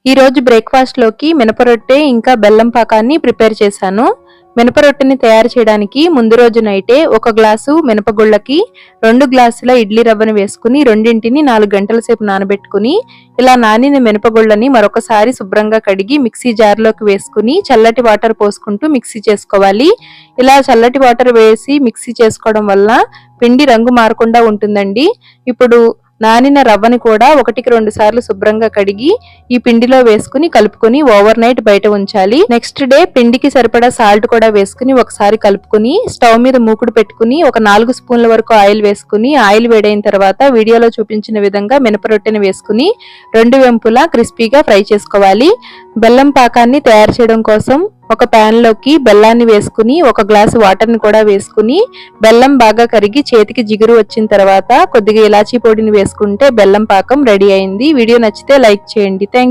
ఈ రోజు బ్రేక్ఫాస్ట్ లోకి మినప రొట్టె ఇంకా బెల్లం పాకాన్ని ప్రిపేర్ చేశాను. మినప రొట్టెని తయారు చేయడానికి ముందు రోజు నైటే 1 గ్లాసు మినపగుళ్ళకి 2 గ్లాసుల ఇడ్లీ రవ్వను వేసుకుని రెండింటిని 4 గంటల సేపు నానబెట్టుకుని ఇలా నానిన మినపగుళ్ళని మరొకసారి శుభ్రంగా కడిగి మిక్సీ జార్లోకి వేసుకుని చల్లటి వాటర్ పోసుకుంటూ మిక్సీ చేసుకోవాలి. ఇలా చల్లటి వాటర్ వేసి మిక్సీ చేసుకోవడం వల్ల పిండి రంగు మారకుండా ఉంటుందండి. ఇప్పుడు నానిన రవ్వని కూడా 1-2 సార్లు శుభ్రంగా కడిగి ఈ పిండిలో వేసుకుని కలుపుకొని ఓవర్ నైట్ బయట ఉంచాలి. నెక్స్ట్ డే పిండికి సరిపడా సాల్ట్ కూడా వేసుకుని ఒకసారి కలుపుకుని స్టవ్ మీద మూకుడు పెట్టుకుని ఒక 4 స్పూన్ల వరకు ఆయిల్ వేసుకుని ఆయిల్ వేడైన తర్వాత వీడియోలో చూపించిన విధంగా మినప రొట్టెని వేసుకుని 2 వెంపులా క్రిస్పీగా ఫ్రై చేసుకోవాలి. బెల్లం పాకాన్ని తయారు చేయడం కోసం ఒక ప్యాన్ లోకి బెల్లాన్ని వేసుకుని 1 గ్లాసు వాటర్ ని కూడా వేసుకుని బెల్లం బాగా కరిగి చేతికి జిగురు వచ్చిన తర్వాత కొద్దిగా ఇలాచీ పొడిని వేసుకుంటే బెల్లం పాకం రెడీ అయింది. వీడియో నచ్చితే లైక్ చేయండి. థాంక్యూ.